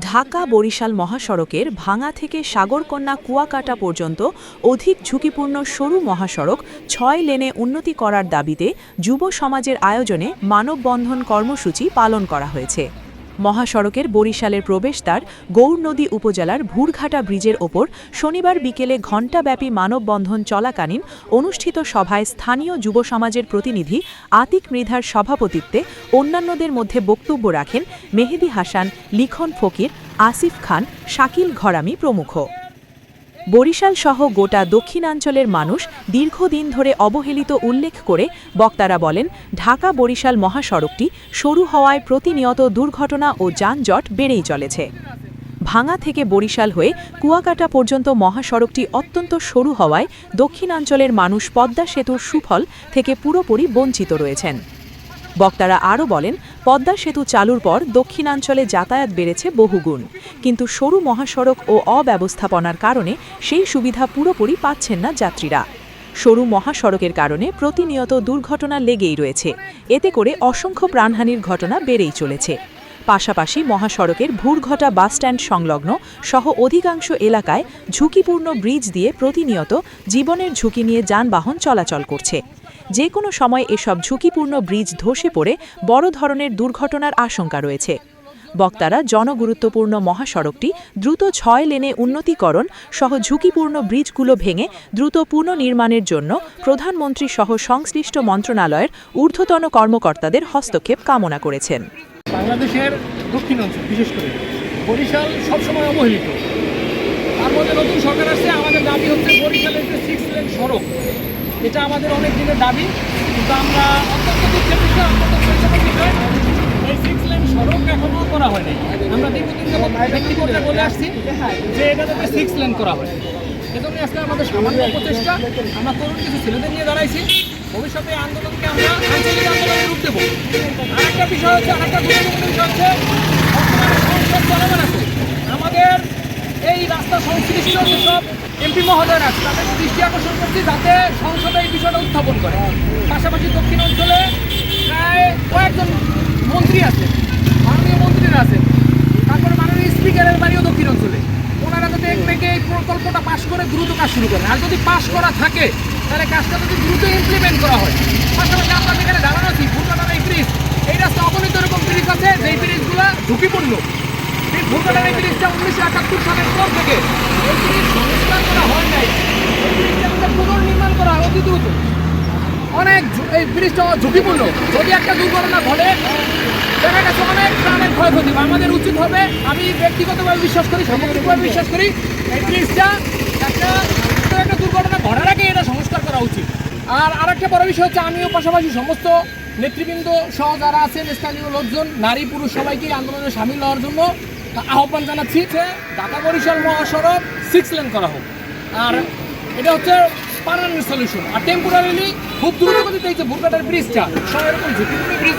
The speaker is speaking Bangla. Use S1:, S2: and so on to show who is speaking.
S1: ঢাকা-বরিশাল মহাসড়কের ভাঙা থেকে সাগরকন্যা কুয়াকাটা পর্যন্ত অধিক ঝুঁকিপূর্ণ সরু মহাসড়ক ৬ লেনে উন্নতি করার দাবিতে যুব সমাজের আয়োজনে মানববন্ধন কর্মসূচি পালন করা হয়েছে। মহাসড়কের বরিশালের প্রবেশদ্বার গৌরনদী উপজেলার ভুরঘাটা ব্রিজের ওপর শনিবার বিকেলে ঘণ্টাব্যাপী মানববন্ধন চলাকালীন অনুষ্ঠিত সভায় স্থানীয় যুব সমাজের প্রতিনিধি আতিক মৃধার সভাপতিত্বে অন্যান্যদের মধ্যে বক্তব্য রাখেন মেহেদী হাসান, লিখন ফকির, আসিফ খান, শাকিল ঘরামি প্রমুখ। বরিশাল সহ গোটা দক্ষিণাঞ্চলের মানুষ দীর্ঘদিন ধরে অবহেলিত উল্লেখ করে বক্তারা বলেন, ঢাকা-বরিশাল মহাসড়কটি সরু হওয়ায় প্রতিনিয়ত দুর্ঘটনা ও যানজট বেড়েই চলেছে। ভাঙা থেকে বরিশাল হয়ে কুয়াকাটা পর্যন্ত মহাসড়কটি অত্যন্ত সরু হওয়ায় দক্ষিণাঞ্চলের মানুষ পদ্মা সেতুর সুফল থেকে পুরোপুরি বঞ্চিত রয়েছেন। বক্তারা আরও বলেন, পদ্মা সেতু চালুর পর দক্ষিণাঞ্চলে যাতায়াত বেড়েছে বহুগুণ, কিন্তু সরু মহাসড়ক ও অব্যবস্থাপনার কারণে সেই সুবিধা পুরোপুরি পাচ্ছেন না যাত্রীরা। সরু মহাসড়কের কারণে প্রতিনিয়ত দুর্ঘটনা লেগেই রয়েছে, এতে করে অসংখ্য প্রাণহানির ঘটনা বেড়েই চলেছে। পাশাপাশি মহাসড়কের ভুরঘটা বাসস্ট্যান্ড সংলগ্ন সহ অধিকাংশ এলাকায় ঝুঁকিপূর্ণ ব্রিজ দিয়ে প্রতিনিয়ত জীবনের ঝুঁকি নিয়ে যানবাহন চলাচল করছে। যে কোনো সময় এসব ঝুঁকিপূর্ণ ব্রিজ ধসে পড়ে বড় ধরনের দুর্ঘটনার আশঙ্কা রয়েছে। বক্তারা জনগুরুত্বপূর্ণ মহাসড়কটি দ্রুত ৬ লেনে উন্নতিকরণ সহ ঝুঁকিপূর্ণ ব্রিজগুলো ভেঙে দ্রুত পুনর্নির্মাণের জন্য প্রধানমন্ত্রী সহ সংশ্লিষ্ট মন্ত্রণালয়ের ঊর্ধ্বতন কর্মকর্তাদের হস্তক্ষেপ কামনা করেছেন।
S2: বাংলাদেশের দক্ষিণাঞ্চল বিশেষ করে বরিশাল সবসময় অবহেলিত। তার মধ্যে নতুন সরকার আসছে, আমাদের দাবি হচ্ছে বরিশালের যে 6 লেন সড়ক, এটা আমাদের অনেক দিনের দাবি, কিন্তু আমরা অত্যন্ত দুঃখের বিষয়, অত্যন্ত পরিচালনার বিষয়, এই 6 লেন সড়ক এখনও করা হয়নি। আমরা দীর্ঘদিন যাবত ব্যক্তি পর্যায়ে বলে আসছি যে এটা যাতে 6 লেন করা হয়। এজন্য আজকে আমাদের সামান্য প্রচেষ্টা, আমরা তরুণ কিছু ছেলেদের নিয়ে দাঁড়াইছি। ভবিষ্যতে আন্দোলনকে আমরা আঞ্চলিক আন্দোলনের রূপ দেবো। আরেকটা বিষয় হচ্ছে, আরেকটা গুরুত্বপূর্ণ বিষয় হচ্ছে, সংসদ চলমান আছে। আমাদের এই রাস্তা সংশ্লিষ্ট যেসব এমপি মহোদয়রা আছে তাদের দৃষ্টি আকর্ষণ করছি যাতে সংসদে এই বিষয়টা উত্থাপন করে। পাশাপাশি দক্ষিণ অঞ্চলে প্রায় কয়েকজন মন্ত্রী আছে, মাননীয় মন্ত্রীরা আছেন, তারপরে মাননীয় স্পিকারের বাড়িও দক্ষিণ অঞ্চলে। ওনারা যাতে একমেকে এই প্রকল্পটা পাশ করে দ্রুত কাজ শুরু করেন, আর যদি পাশ করা থাকে তাহলে কাজটা যদি দ্রুত ইমপ্লিমেন্ট করা হয়। পাশাপাশি আমরা যেখানে দাঁড়ানো আছি ভুরঘাটার এই ব্রিজ, এই রাস্তা অগণিত এরকম ব্রিজ আছে যেই ব্রিজগুলো ঝুঁকিপূর্ণ। এই ভুরঘাটার এই ব্রিজটা 1971 সালের পর থেকে এই ব্রিজ সংস্কার করা হয় নাই, এই ব্রিজটা পুনর্নির্মাণ করা হয় অতি দ্রুত। অনেক এই ব্রিজটা ঝুঁকিপূর্ণ, যদি একটা দুর্ঘটনা ঘটে দেখা গেছে অনেক প্রাণের ক্ষয়ক্ষতি। আমাদের উচিত হবে, আমি ব্যক্তিগতভাবে বিশ্বাস করি, সামগ্রিকভাবে বিশ্বাস করি, এই ব্রিজটা একটা দুর্ঘটনা ঘটার আগে এটা সংস্কার করা উচিত। আর আরেকটা বড় বিষয় হচ্ছে, আমিও পাশাপাশি সমস্ত নেতৃবৃন্দ সহ যারা আছেন, স্থানীয় লোকজন, নারী পুরুষ সবাইকে আন্দোলনে সামিল হওয়ার জন্য আহ্বান জানাচ্ছি। ঢাকা-বরিশাল মহাসড়ক 6 লেন করা হোক, আর এটা হচ্ছে পার্মানেন্ট সলিউশন। আর টেম্পোরারিলি খুব দ্রুত গতিতে এই যে ভুরঘাটার ব্রিজটা সব এরকম ঝুঁকিপূর্ণ ব্রিজ